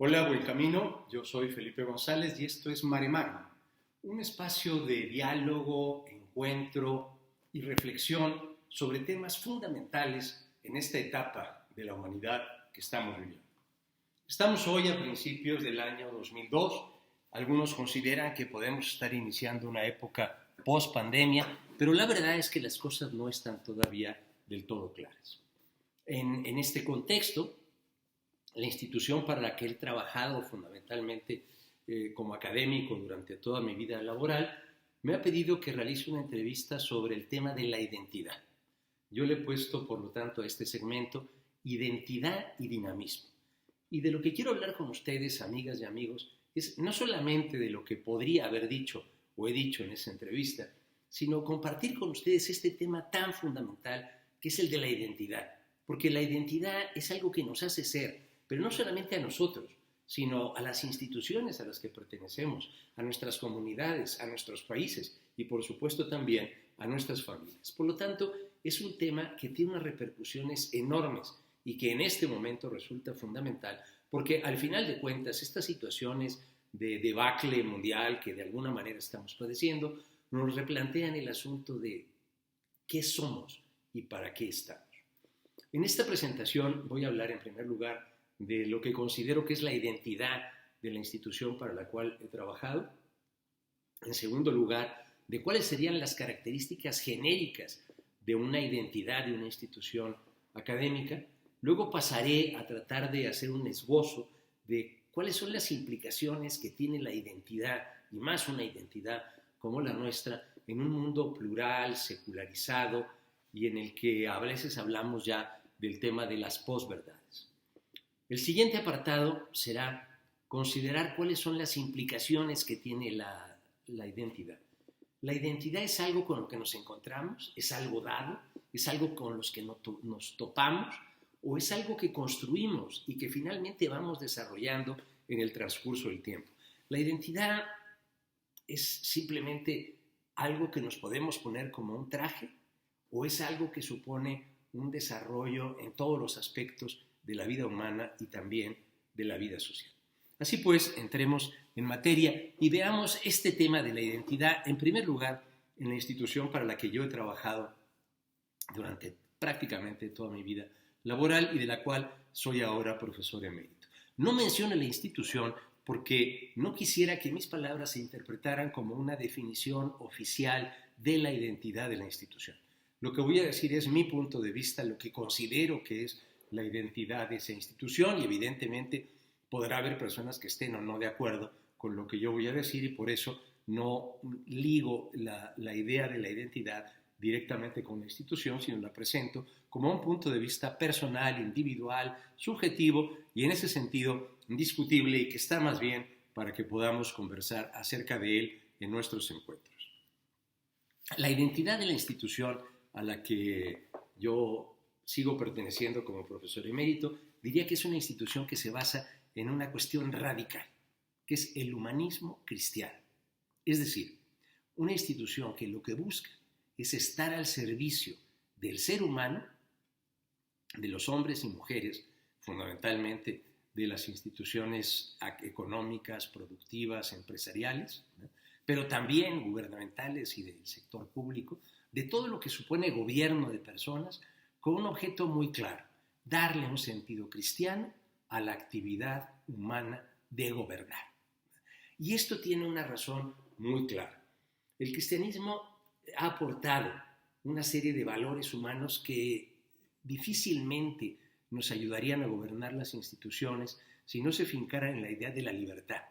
Hola, buen camino. Yo soy Felipe González y esto es Mare Magna, un espacio de diálogo, encuentro y reflexión sobre temas fundamentales en esta etapa de la humanidad que estamos viviendo. Estamos hoy a principios del año 2002. Algunos consideran que podemos estar iniciando una época post-pandemia, pero la verdad es que las cosas no están todavía del todo claras. En este contexto, la institución para la que he trabajado fundamentalmente como académico durante toda mi vida laboral, me ha pedido que realice una entrevista sobre el tema de la identidad. Yo le he puesto, por lo tanto, a este segmento identidad y dinamismo. Y de lo que quiero hablar con ustedes, amigas y amigos, es no solamente de lo que podría haber dicho o he dicho en esa entrevista, sino compartir con ustedes este tema tan fundamental que es el de la identidad. Porque la identidad es algo que nos hace ser, pero no solamente a nosotros, sino a las instituciones a las que pertenecemos, a nuestras comunidades, a nuestros países y por supuesto también a nuestras familias. Por lo tanto, es un tema que tiene unas repercusiones enormes y que en este momento resulta fundamental porque al final de cuentas estas situaciones de debacle mundial que de alguna manera estamos padeciendo nos replantean el asunto de qué somos y para qué estamos. En esta presentación voy a hablar en primer lugar de lo que considero que es la identidad de la institución para la cual he trabajado. En segundo lugar, de cuáles serían las características genéricas de una identidad de una institución académica. Luego pasaré a tratar de hacer un esbozo de cuáles son las implicaciones que tiene la identidad, y más una identidad como la nuestra, en un mundo plural, secularizado, y en el que a veces hablamos ya del tema de las posverdades. El siguiente apartado será considerar cuáles son las implicaciones que tiene la identidad. La identidad es algo con lo que nos encontramos, es algo dado, es algo con los que nos topamos o es algo que construimos y que finalmente vamos desarrollando en el transcurso del tiempo. La identidad es simplemente algo que nos podemos poner como un traje o es algo que supone un desarrollo en todos los aspectos de la vida humana y también de la vida social. Así pues, entremos en materia y veamos este tema de la identidad, en primer lugar, en la institución para la que yo he trabajado durante prácticamente toda mi vida laboral y de la cual soy ahora profesor emérito. No menciono la institución porque no quisiera que mis palabras se interpretaran como una definición oficial de la identidad de la institución. Lo que voy a decir es mi punto de vista, lo que considero que es la identidad de esa institución y evidentemente podrá haber personas que estén o no de acuerdo con lo que yo voy a decir y por eso no ligo la idea de la identidad directamente con la institución, sino la presento como un punto de vista personal, individual, subjetivo y en ese sentido indiscutible y que está más bien para que podamos conversar acerca de él en nuestros encuentros. La identidad de la institución a la que yo sigo perteneciendo como profesor emérito, diría que es una institución que se basa en una cuestión radical, que es el humanismo cristiano. Es decir, una institución que lo que busca es estar al servicio del ser humano, de los hombres y mujeres, fundamentalmente de las instituciones económicas, productivas, empresariales, ¿no? Pero también gubernamentales y del sector público, de todo lo que supone gobierno de personas, con un objeto muy claro, darle un sentido cristiano a la actividad humana de gobernar. Y esto tiene una razón muy clara. El cristianismo ha aportado una serie de valores humanos que difícilmente nos ayudarían a gobernar las instituciones si no se fincaran en la idea de la libertad,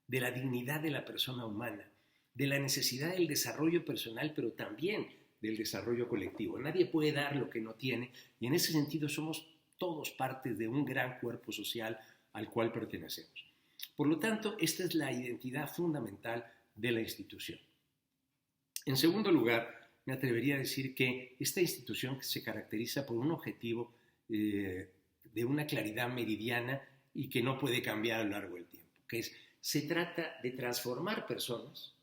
de la dignidad de la persona humana, de la necesidad del desarrollo personal, pero también del desarrollo colectivo. Nadie puede dar lo que no tiene y en ese sentido somos todos partes de un gran cuerpo social al cual pertenecemos. Por lo tanto, esta es la identidad fundamental de la institución. En segundo lugar, me atrevería a decir que esta institución se caracteriza por un objetivo de una claridad meridiana y que no puede cambiar a lo largo del tiempo, que es, se trata de transformar personas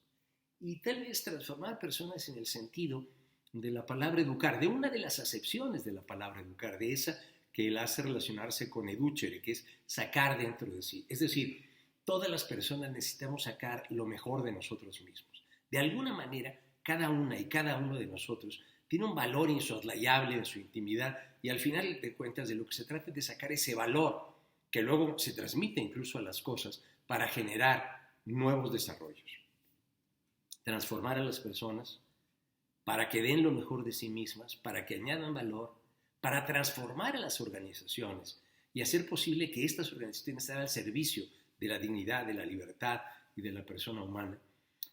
y tal vez transformar personas en el sentido de la palabra educar, de una de las acepciones de la palabra educar, de esa que él hace relacionarse con educere, que es sacar dentro de sí. Es decir, todas las personas necesitamos sacar lo mejor de nosotros mismos. De alguna manera, cada una y cada uno de nosotros tiene un valor insoslayable en su intimidad y al final de cuentas de lo que se trata es de sacar ese valor que luego se transmite incluso a las cosas para generar nuevos desarrollos. Transformar a las personas para que den lo mejor de sí mismas, para que añadan valor, para transformar a las organizaciones y hacer posible que estas organizaciones estén al servicio de la dignidad, de la libertad y de la persona humana.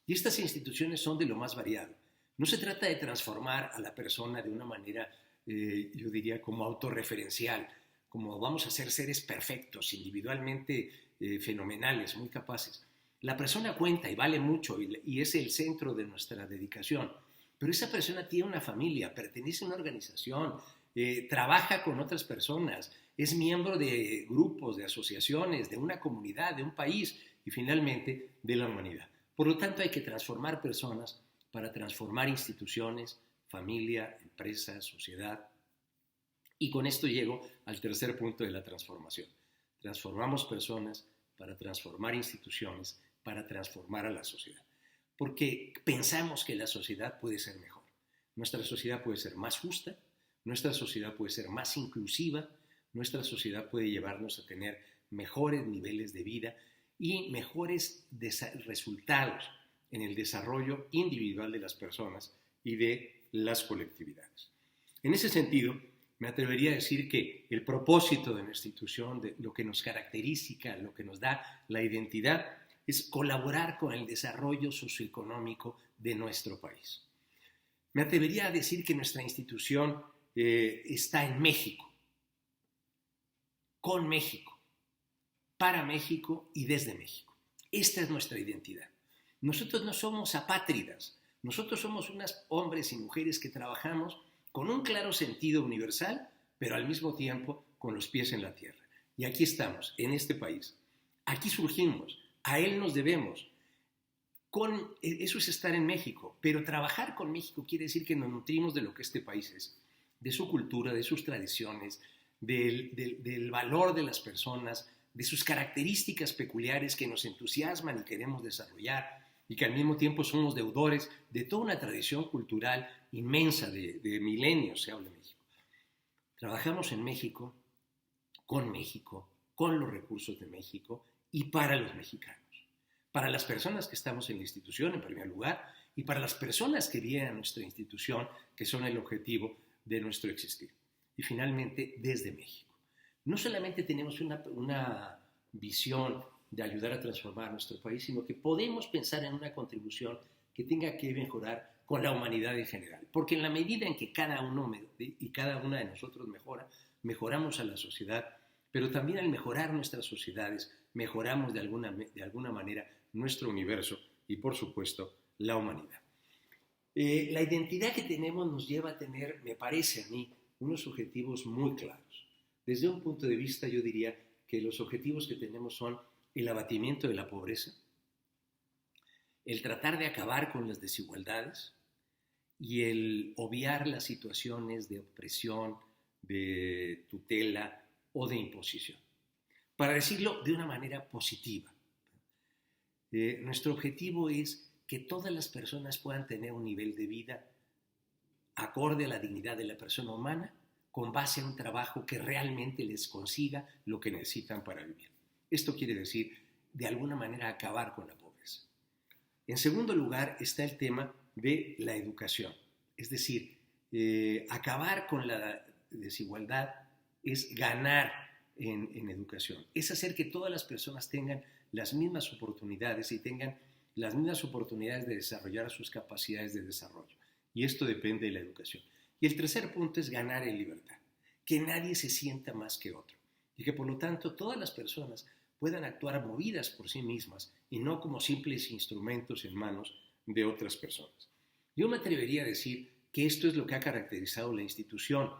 Y estas instituciones son de lo más variado. No se trata de transformar a la persona de una manera, yo diría, como autorreferencial, como vamos a ser seres perfectos, individualmente fenomenales, muy capaces. La persona cuenta y vale mucho y es el centro de nuestra dedicación, pero esa persona tiene una familia, pertenece a una organización, trabaja con otras personas, es miembro de grupos, de asociaciones, de una comunidad, de un país y finalmente de la humanidad. Por lo tanto, hay que transformar personas para transformar instituciones, familia, empresa, sociedad. Y con esto llego al tercer punto de la transformación. Transformamos personas para transformar instituciones, para transformar a la sociedad. Porque pensamos que la sociedad puede ser mejor. Nuestra sociedad puede ser más justa, nuestra sociedad puede ser más inclusiva, nuestra sociedad puede llevarnos a tener mejores niveles de vida y mejores resultados en el desarrollo individual de las personas y de las colectividades. En ese sentido, me atrevería a decir que el propósito de nuestra institución, de lo que nos caracteriza, lo que nos da la identidad, es colaborar con el desarrollo socioeconómico de nuestro país. Me atrevería a decir que nuestra institución está en México, con México, para México y desde México. Esta es nuestra identidad. Nosotros no somos apátridas, nosotros somos unos hombres y mujeres que trabajamos con un claro sentido universal, pero al mismo tiempo con los pies en la tierra. Y aquí estamos, en este país. Aquí surgimos, a él nos debemos. Eso es estar en México, pero trabajar con México quiere decir que nos nutrimos de lo que este país es, de su cultura, de sus tradiciones, del valor de las personas, de sus características peculiares que nos entusiasman y queremos desarrollar, y que al mismo tiempo somos deudores de toda una tradición cultural inmensa de milenios, se habla de México. Trabajamos en México, con los recursos de México y para los mexicanos, para las personas que estamos en la institución en primer lugar y para las personas que vienen a nuestra institución, que son el objetivo de nuestro existir. Y finalmente, desde México. No solamente tenemos una visión de ayudar a transformar nuestro país, sino que podemos pensar en una contribución que tenga que mejorar con la humanidad en general. Porque en la medida en que cada uno y cada una de nosotros mejoramos a la sociedad, pero también al mejorar nuestras sociedades, mejoramos de alguna manera nuestro universo y, por supuesto, la humanidad. La identidad que tenemos nos lleva a tener, me parece a mí, unos objetivos muy claros. Desde un punto de vista, yo diría que los objetivos que tenemos son el abatimiento de la pobreza, el tratar de acabar con las desigualdades y el obviar las situaciones de opresión, de tutela o de imposición. Para decirlo de una manera positiva, nuestro objetivo es que todas las personas puedan tener un nivel de vida acorde a la dignidad de la persona humana, con base en un trabajo que realmente les consiga lo que necesitan para vivir. Esto quiere decir, de alguna manera, acabar con la pobreza. En segundo lugar está el tema de la educación. Es decir, acabar con la desigualdad es ganar en educación. Es hacer que todas las personas tengan las mismas oportunidades y tengan las mismas oportunidades de desarrollar sus capacidades de desarrollo. Y esto depende de la educación. Y el tercer punto es ganar en libertad. Que nadie se sienta más que otro. Y que por lo tanto todas las personas puedan actuar movidas por sí mismas y no como simples instrumentos en manos de otras personas. Yo me atrevería a decir que esto es lo que ha caracterizado la institución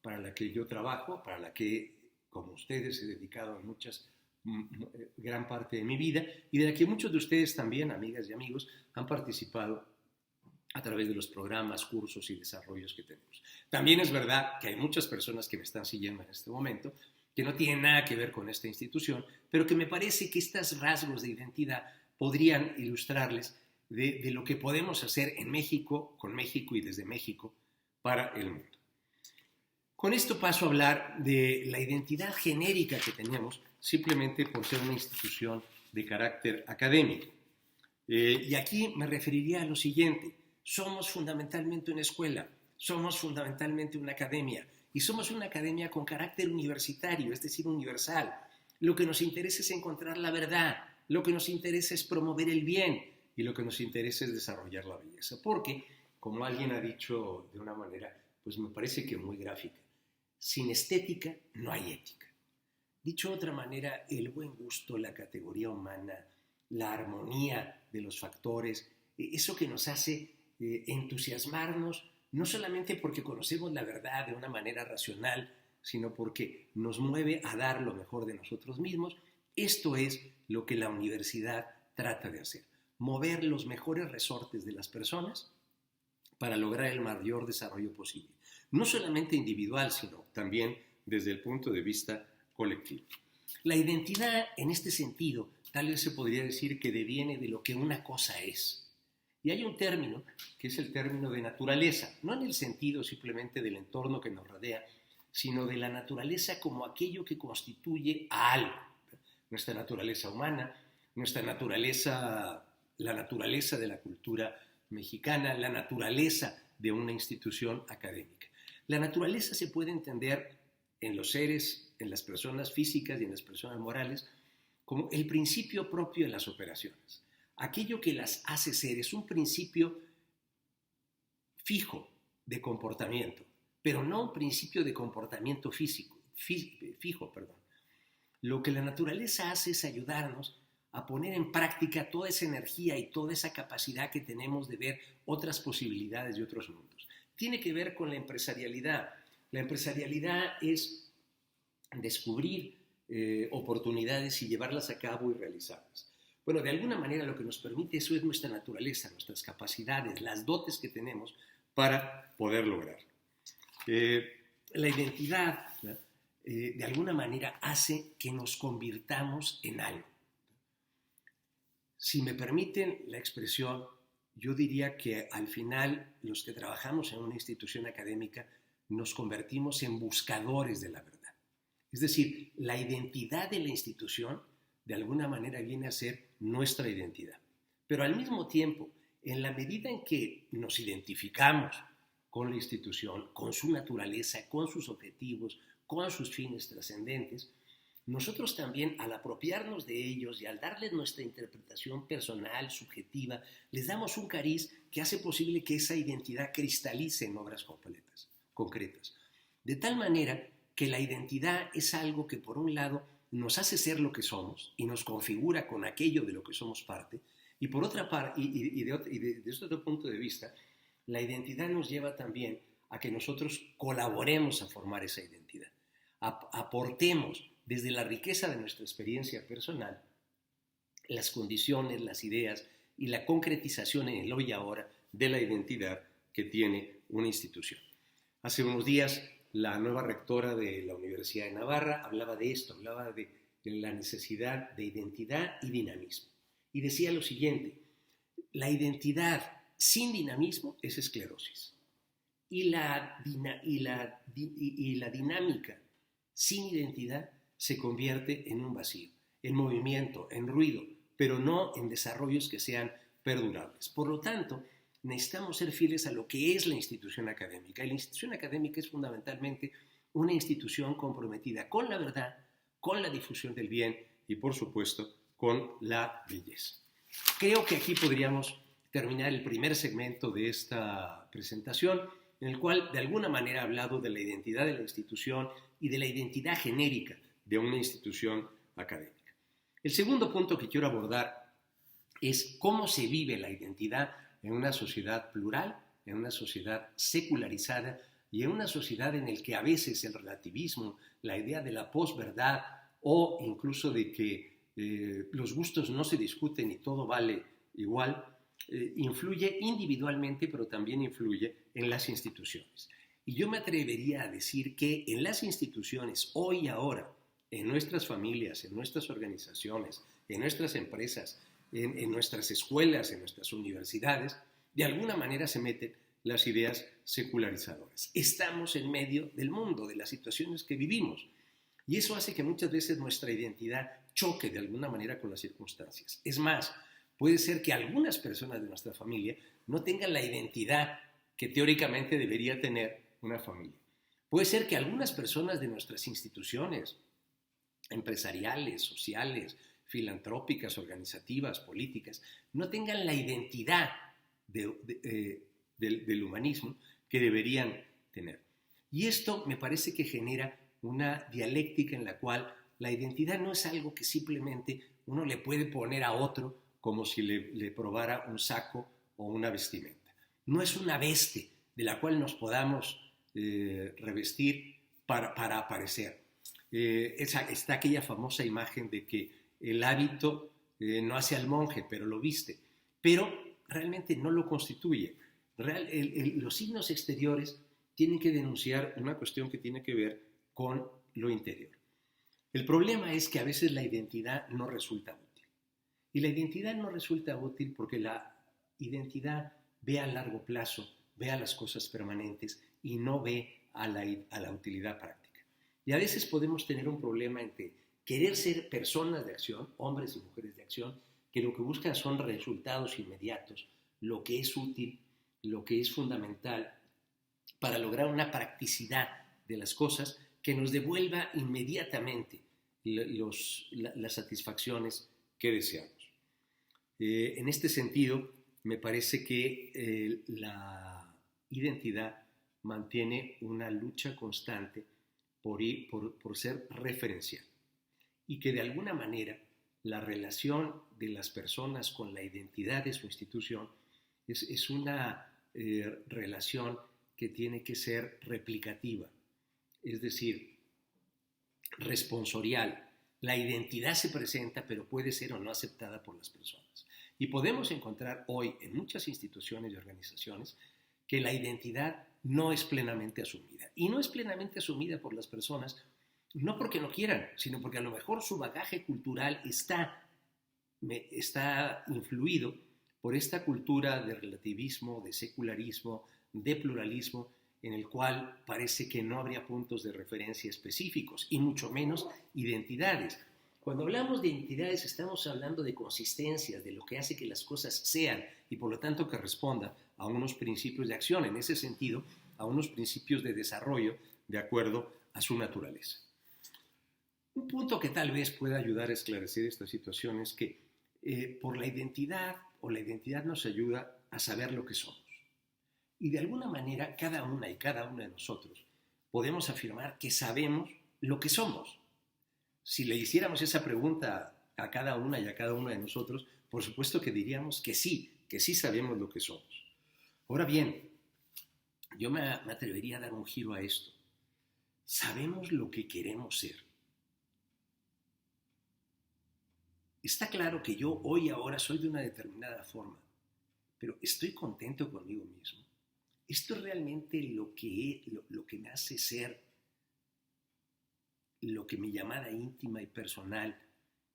para la que yo trabajo, para la que, como ustedes, he dedicado gran parte de mi vida y de la que muchos de ustedes también, amigas y amigos, han participado a través de los programas, cursos y desarrollos que tenemos. También es verdad que hay muchas personas que me están siguiendo en este momento que no tienen nada que ver con esta institución, pero que me parece que estos rasgos de identidad podrían ilustrarles de lo que podemos hacer en México, con México y desde México para el mundo. Con esto paso a hablar de la identidad genérica que tenemos simplemente por ser una institución de carácter académico. Y aquí me referiría a lo siguiente: somos fundamentalmente una escuela, somos fundamentalmente una academia, y somos una academia con carácter universitario, es decir, universal. Lo que nos interesa es encontrar la verdad, lo que nos interesa es promover el bien y lo que nos interesa es desarrollar la belleza. Porque, como alguien ha dicho de una manera, pues me parece que muy gráfica, sin estética no hay ética. Dicho de otra manera, el buen gusto, la categoría humana, la armonía de los factores, eso que nos hace entusiasmarnos, no solamente porque conocemos la verdad de una manera racional, sino porque nos mueve a dar lo mejor de nosotros mismos. Esto es lo que la universidad trata de hacer: mover los mejores resortes de las personas para lograr el mayor desarrollo posible, no solamente individual, sino también desde el punto de vista colectivo. La identidad, en este sentido, tal vez se podría decir que deviene de lo que una cosa es. Y hay un término que es el término de naturaleza, no en el sentido simplemente del entorno que nos rodea, sino de la naturaleza como aquello que constituye a algo. Nuestra naturaleza humana, nuestra naturaleza, la naturaleza de la cultura mexicana, la naturaleza de una institución académica. La naturaleza se puede entender en los seres, en las personas físicas y en las personas morales, como el principio propio de las operaciones. Aquello que las hace ser es un principio fijo de comportamiento, pero no un principio de comportamiento fijo. Lo que la naturaleza hace es ayudarnos a poner en práctica toda esa energía y toda esa capacidad que tenemos de ver otras posibilidades y otros mundos. Tiene que ver con la empresarialidad. La empresarialidad es descubrir oportunidades y llevarlas a cabo y realizarlas. Bueno, de alguna manera lo que nos permite eso es nuestra naturaleza, nuestras capacidades, las dotes que tenemos para poder lograrlo. La identidad, de alguna manera, hace que nos convirtamos en algo. Si me permiten la expresión, yo diría que al final los que trabajamos en una institución académica nos convertimos en buscadores de la verdad. Es decir, la identidad de la institución de alguna manera viene a ser nuestra identidad. Pero al mismo tiempo, en la medida en que nos identificamos con la institución, con su naturaleza, con sus objetivos, con sus fines trascendentes, nosotros también, al apropiarnos de ellos y al darles nuestra interpretación personal, subjetiva, les damos un cariz que hace posible que esa identidad cristalice en obras concretas. De tal manera que la identidad es algo que, por un lado, nos hace ser lo que somos y nos configura con aquello de lo que somos parte, y por otra parte, desde otro punto de vista, la identidad nos lleva también a que nosotros colaboremos a formar esa identidad, aportemos desde la riqueza de nuestra experiencia personal las condiciones, las ideas y la concretización en el hoy y ahora de la identidad que tiene una institución. Hace unos días la nueva rectora de la Universidad de Navarra hablaba de esto, hablaba de la necesidad de identidad y dinamismo. Y decía lo siguiente: la identidad sin dinamismo es esclerosis. Y la dinámica sin identidad se convierte en un vacío, en movimiento, en ruido, pero no en desarrollos que sean perdurables. Por lo tanto, necesitamos ser fieles a lo que es la institución académica. Y la institución académica es fundamentalmente una institución comprometida con la verdad, con la difusión del bien y, por supuesto, con la belleza. Creo que aquí podríamos terminar el primer segmento de esta presentación, en el cual de alguna manera he hablado de la identidad de la institución y de la identidad genérica de una institución académica. El segundo punto que quiero abordar es cómo se vive la identidad en una sociedad plural, en una sociedad secularizada y en una sociedad en la que a veces el relativismo, la idea de la posverdad o incluso de que los gustos no se discuten y todo vale igual, influye individualmente, pero también influye en las instituciones. Y yo me atrevería a decir que en las instituciones, hoy y ahora, en nuestras familias, en nuestras organizaciones, en nuestras empresas, en nuestras escuelas, en nuestras universidades, de alguna manera se meten las ideas secularizadoras. Estamos en medio del mundo, de las situaciones que vivimos. Y eso hace que muchas veces nuestra identidad choque de alguna manera con las circunstancias. Es más, puede ser que algunas personas de nuestra familia no tengan la identidad que teóricamente debería tener una familia. Puede ser que algunas personas de nuestras instituciones empresariales, sociales, filantrópicas, organizativas, políticas, no tengan la identidad del humanismo que deberían tener. Y esto me parece que genera una dialéctica en la cual la identidad no es algo que simplemente uno le puede poner a otro como si le probara un saco o una vestimenta. No es una veste de la cual nos podamos revestir para aparecer. Está aquella famosa imagen de que el hábito no hace al monje, pero lo viste. Pero realmente no lo constituye. Los signos exteriores tienen que denunciar una cuestión que tiene que ver con lo interior. El problema es que a veces la identidad no resulta útil. Y la identidad no resulta útil porque la identidad ve a largo plazo, ve a las cosas permanentes y no ve a la utilidad práctica. Y a veces podemos tener un problema entre querer ser personas de acción, hombres y mujeres de acción, que lo que buscan son resultados inmediatos, lo que es útil, lo que es fundamental para lograr una practicidad de las cosas que nos devuelva inmediatamente las satisfacciones que deseamos. En este sentido, me parece que la identidad mantiene una lucha constante por ser referencial y que de alguna manera la relación de las personas con la identidad de su institución es una relación que tiene que ser replicativa, es decir, responsorial. La identidad se presenta, pero puede ser o no aceptada por las personas. Y podemos encontrar hoy en muchas instituciones y organizaciones que la identidad no es plenamente asumida. Y no es plenamente asumida por las personas, no porque no quieran, sino porque a lo mejor su bagaje cultural está influido por esta cultura de relativismo, de secularismo, de pluralismo, en el cual parece que no habría puntos de referencia específicos y mucho menos identidades. Cuando hablamos de identidades estamos hablando de consistencias, de lo que hace que las cosas sean y por lo tanto que respondan a unos principios de acción, en ese sentido, a unos principios de desarrollo de acuerdo a su naturaleza. Un punto que tal vez pueda ayudar a esclarecer esta situación es que por la identidad nos ayuda a saber lo que somos. Y de alguna manera cada una de nosotros podemos afirmar que sabemos lo que somos. Si le hiciéramos esa pregunta a cada una y a cada uno de nosotros, por supuesto que diríamos que sí sabemos lo que somos. Ahora bien, yo me atrevería a dar un giro a esto. ¿Sabemos lo que queremos ser? Está claro que yo hoy ahora soy de una determinada forma, pero ¿estoy contento conmigo mismo? ¿Esto es realmente lo que me hace ser, lo que mi llamada íntima y personal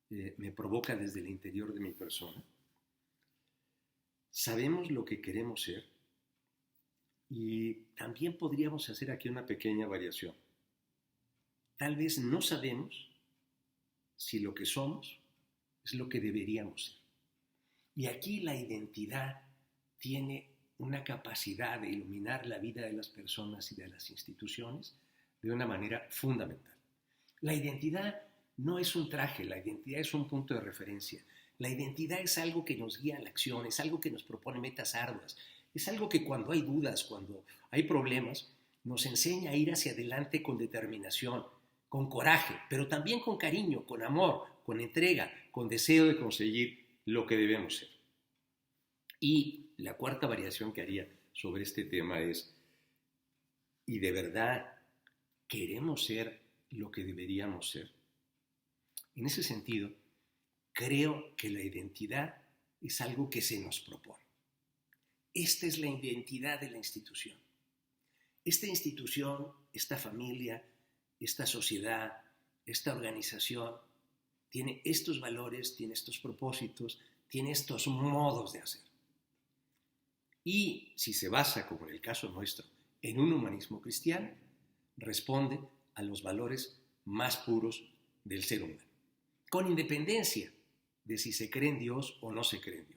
me provoca desde el interior de mi persona? ¿Sabemos lo que queremos ser? Y también podríamos hacer aquí una pequeña variación. Tal vez no sabemos si lo que somos es lo que deberíamos ser. Y aquí la identidad tiene una capacidad de iluminar la vida de las personas y de las instituciones de una manera fundamental. La identidad no es un traje, la identidad es un punto de referencia. La identidad es algo que nos guía a la acción, es algo que nos propone metas arduas, es algo que cuando hay dudas, cuando hay problemas, nos enseña a ir hacia adelante con determinación, con coraje, pero también con cariño, con amor, con entrega, con deseo de conseguir lo que debemos ser. Y la cuarta variación que haría sobre este tema es, ¿y de verdad queremos ser lo que deberíamos ser? En ese sentido, creo que la identidad es algo que se nos propone. Esta es la identidad de la institución. Esta institución, esta familia, esta sociedad, esta organización, tiene estos valores, tiene estos propósitos, tiene estos modos de hacer. Y si se basa, como en el caso nuestro, en un humanismo cristiano, responde a los valores más puros del ser humano, con independencia de si se cree en Dios o no se cree en Dios.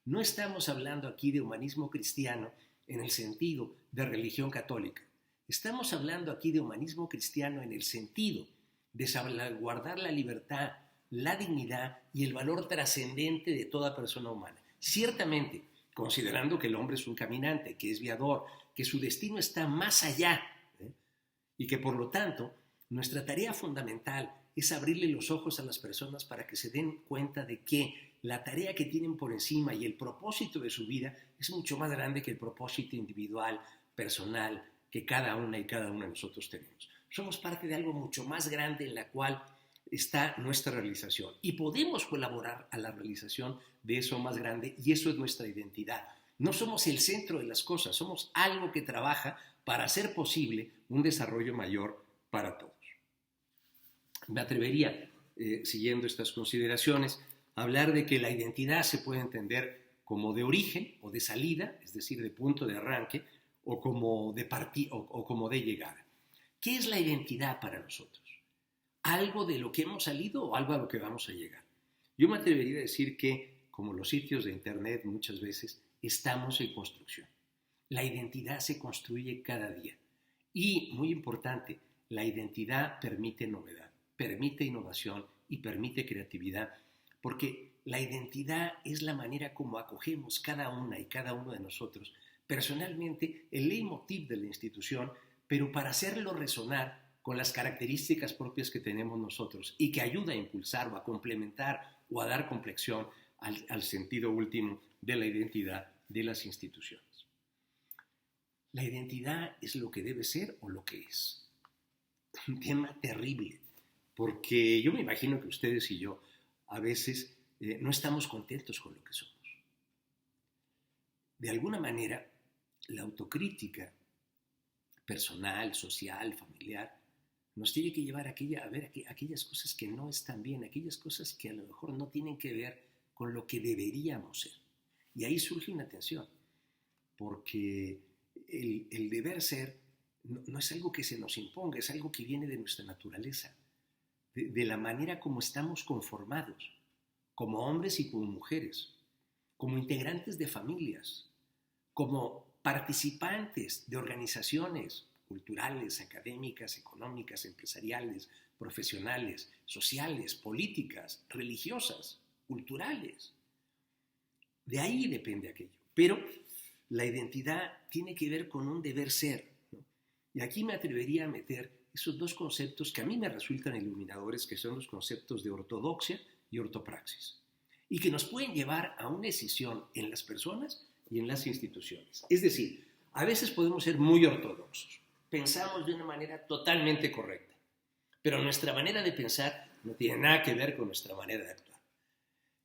No estamos hablando aquí de humanismo cristiano en el sentido de religión católica. Estamos hablando aquí de humanismo cristiano en el sentido de salvaguardar la libertad, la dignidad y el valor trascendente de toda persona humana. Ciertamente, considerando que el hombre es un caminante, que es viador, que su destino está más allá, y que por lo tanto nuestra tarea fundamental es abrirle los ojos a las personas para que se den cuenta de que la tarea que tienen por encima y el propósito de su vida es mucho más grande que el propósito individual, personal, que cada una y cada uno de nosotros tenemos. Somos parte de algo mucho más grande en la cual está nuestra realización y podemos colaborar a la realización de eso más grande, y eso es nuestra identidad. No somos el centro de las cosas, somos algo que trabaja para hacer posible un desarrollo mayor para todos. Me atrevería, siguiendo estas consideraciones, a hablar de que la identidad se puede entender como de origen o de salida, es decir, de punto de arranque, o como de llegada. ¿Qué es la identidad para nosotros? ¿Algo de lo que hemos salido o algo a lo que vamos a llegar? Yo me atrevería a decir que, como los sitios de internet muchas veces, estamos en construcción. La identidad se construye cada día. Y, muy importante, la identidad permite novedad, permite innovación y permite creatividad, porque la identidad es la manera como acogemos cada una y cada uno de nosotros, personalmente, el leitmotiv de la institución, pero para hacerlo resonar con las características propias que tenemos nosotros y que ayuda a impulsar o a complementar o a dar complexión al sentido último de la identidad de las instituciones. La identidad es lo que debe ser o lo que es. Un tema terrible, porque yo me imagino que ustedes y yo a veces no estamos contentos con lo que somos. De alguna manera, la autocrítica personal, social, familiar, nos tiene que llevar a ver aquellas cosas que no están bien, aquellas cosas que a lo mejor no tienen que ver con lo que deberíamos ser. Y ahí surge una tensión, porque el deber ser no es algo que se nos imponga, es algo que viene de nuestra naturaleza, de la manera como estamos conformados, como hombres y como mujeres, como integrantes de familias, como participantes de organizaciones culturales, académicas, económicas, empresariales, profesionales, sociales, políticas, religiosas, culturales. De ahí depende aquello. Pero la identidad tiene que ver con un deber ser, ¿no? Y aquí me atrevería a meter esos dos conceptos que a mí me resultan iluminadores, que son los conceptos de ortodoxia y ortopraxis, y que nos pueden llevar a una decisión en las personas y en las instituciones. Es decir, a veces podemos ser muy ortodoxos, pensamos de una manera totalmente correcta, pero nuestra manera de pensar no tiene nada que ver con nuestra manera de actuar.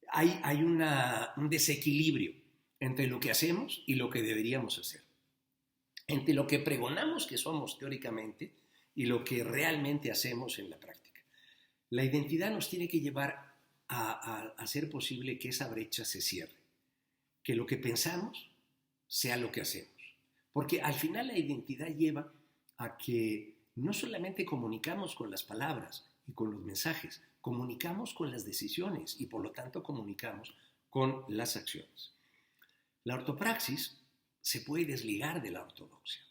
Hay un desequilibrio entre lo que hacemos y lo que deberíamos hacer, entre lo que pregonamos que somos teóricamente y lo que realmente hacemos en la práctica. La identidad nos tiene que llevar a hacer posible que esa brecha se cierre, que lo que pensamos sea lo que hacemos, porque al final la identidad lleva a que no solamente comunicamos con las palabras y con los mensajes, comunicamos con las decisiones y por lo tanto comunicamos con las acciones. La ortopraxis se puede desligar de la ortodoxia,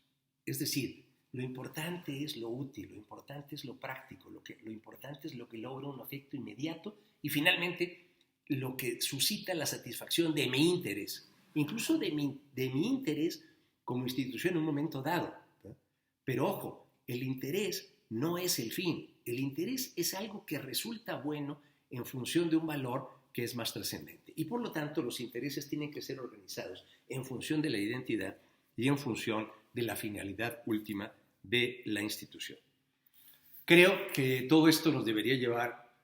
es decir, lo importante es lo útil, lo importante es lo práctico, lo importante es lo que logra un efecto inmediato y finalmente lo que suscita la satisfacción de mi interés, incluso de mi interés como institución en un momento dado, ¿no? Pero ojo, el interés no es el fin, el interés es algo que resulta bueno en función de un valor que es más trascendente. Y por lo tanto los intereses tienen que ser organizados en función de la identidad y en función de la finalidad última de la institución. Creo que todo esto nos debería llevar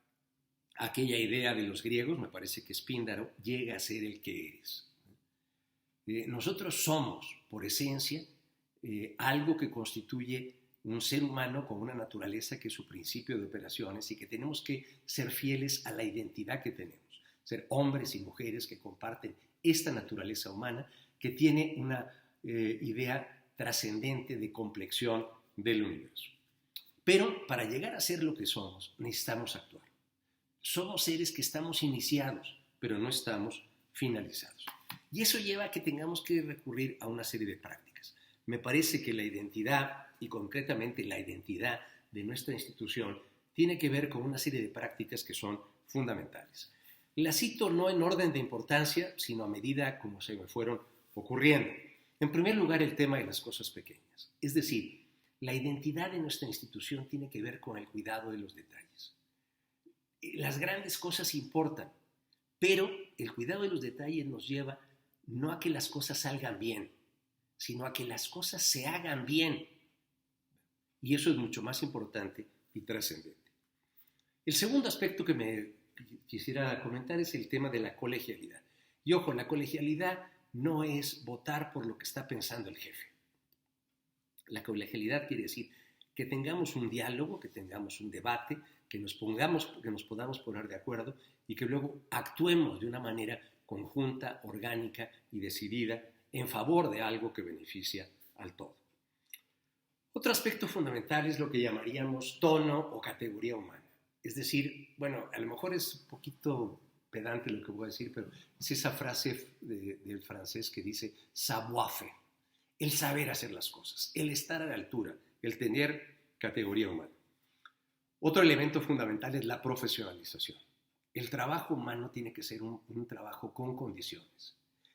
a aquella idea de los griegos, me parece que Píndaro, llega a ser el que eres. Nosotros somos, por esencia, algo que constituye un ser humano con una naturaleza que es su principio de operaciones y que tenemos que ser fieles a la identidad que tenemos, ser hombres y mujeres que comparten esta naturaleza humana que tiene una idea trascendente de complexión del universo. Pero para llegar a ser lo que somos, necesitamos actuar. Somos seres que estamos iniciados, pero no estamos finalizados. Y eso lleva a que tengamos que recurrir a una serie de prácticas. Me parece que la identidad, y concretamente la identidad de nuestra institución, tiene que ver con una serie de prácticas que son fundamentales. Las cito no en orden de importancia, sino a medida como se me fueron ocurriendo. En primer lugar, el tema de las cosas pequeñas. Es decir, la identidad de nuestra institución tiene que ver con el cuidado de los detalles. Las grandes cosas importan, pero el cuidado de los detalles nos lleva no a que las cosas salgan bien, sino a que las cosas se hagan bien. Y eso es mucho más importante y trascendente. El segundo aspecto que me quisiera comentar es el tema de la colegialidad. Y ojo, la colegialidad no es votar por lo que está pensando el jefe. La colegialidad quiere decir que tengamos un diálogo, que tengamos un debate, que nos podamos poner de acuerdo y que luego actuemos de una manera conjunta, orgánica y decidida en favor de algo que beneficia al todo. Otro aspecto fundamental es lo que llamaríamos tono o categoría humana. Es decir, bueno, a lo mejor es un poquito pedante lo que voy a decir, pero es esa frase del francés que dice savoir-faire, el saber hacer las cosas, el estar a la altura, el tener categoría humana. Otro elemento fundamental es la profesionalización. El trabajo humano tiene que ser un trabajo con condiciones.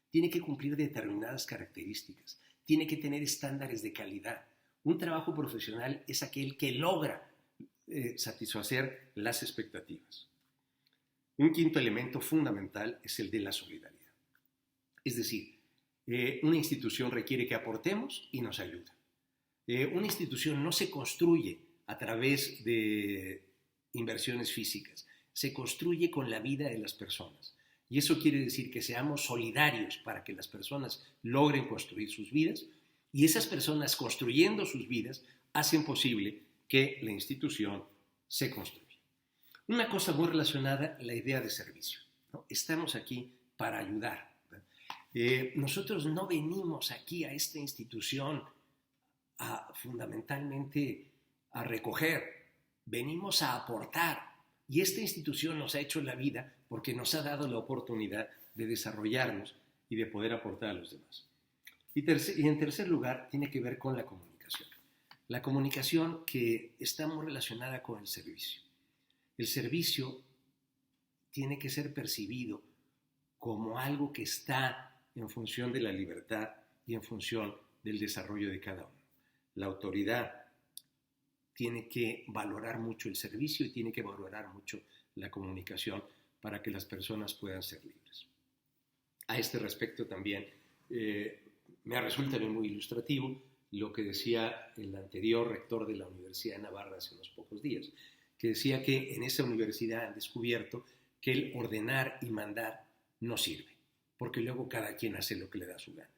Tiene que cumplir determinadas características. Tiene que tener estándares de calidad. Un trabajo profesional es aquel que logra satisfacer las expectativas. Un quinto elemento fundamental es el de la solidaridad. Es decir, una institución requiere que aportemos y nos ayuda. Una institución no se construye a través de inversiones físicas, se construye con la vida de las personas. Y eso quiere decir que seamos solidarios para que las personas logren construir sus vidas y esas personas construyendo sus vidas hacen posible que la institución se construya. Una cosa muy relacionada, la idea de servicio, ¿no? Estamos aquí para ayudar. Nosotros no venimos aquí a esta institución fundamentalmente a recoger, venimos a aportar. Y esta institución nos ha hecho la vida porque nos ha dado la oportunidad de desarrollarnos y de poder aportar a los demás. Y en tercer lugar, tiene que ver con la comunicación. La comunicación que está muy relacionada con el servicio. El servicio tiene que ser percibido como algo que está en función de la libertad y en función del desarrollo de cada uno. La autoridad tiene que valorar mucho el servicio y tiene que valorar mucho la comunicación para que las personas puedan ser libres. A este respecto también me resulta muy ilustrativo lo que decía el anterior rector de la Universidad de Navarra hace unos pocos días, que decía que en esa universidad han descubierto que el ordenar y mandar no sirve, porque luego cada quien hace lo que le da su gana.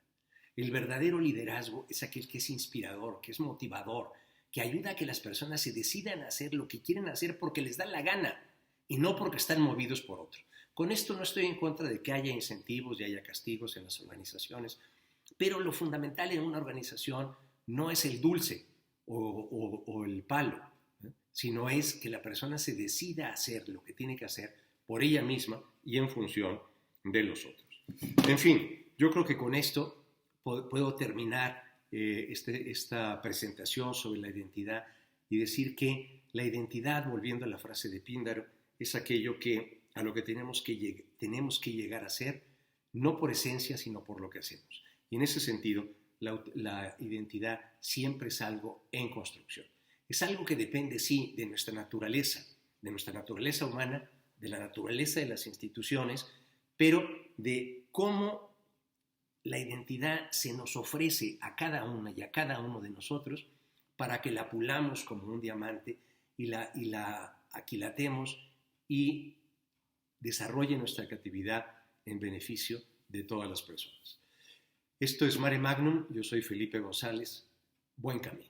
El verdadero liderazgo es aquel que es inspirador, que es motivador, que ayuda a que las personas se decidan a hacer lo que quieren hacer porque les da la gana y no porque están movidos por otro. Con esto no estoy en contra de que haya incentivos y haya castigos en las organizaciones, pero lo fundamental en una organización no es el dulce o el palo, sino es que la persona se decida a hacer lo que tiene que hacer por ella misma y en función de los otros. En fin, yo creo que con esto puedo terminar esta presentación sobre la identidad y decir que la identidad, volviendo a la frase de Píndaro, es aquello a lo que tenemos que llegar a ser, no por esencia, sino por lo que hacemos. Y en ese sentido, la identidad siempre es algo en construcción. Es algo que depende, sí, de nuestra naturaleza humana, de la naturaleza de las instituciones, pero de cómo la identidad se nos ofrece a cada una y a cada uno de nosotros para que la pulamos como un diamante y la aquilatemos y desarrolle nuestra creatividad en beneficio de todas las personas. Esto es Mare Magnum, yo soy Felipe González. Buen camino.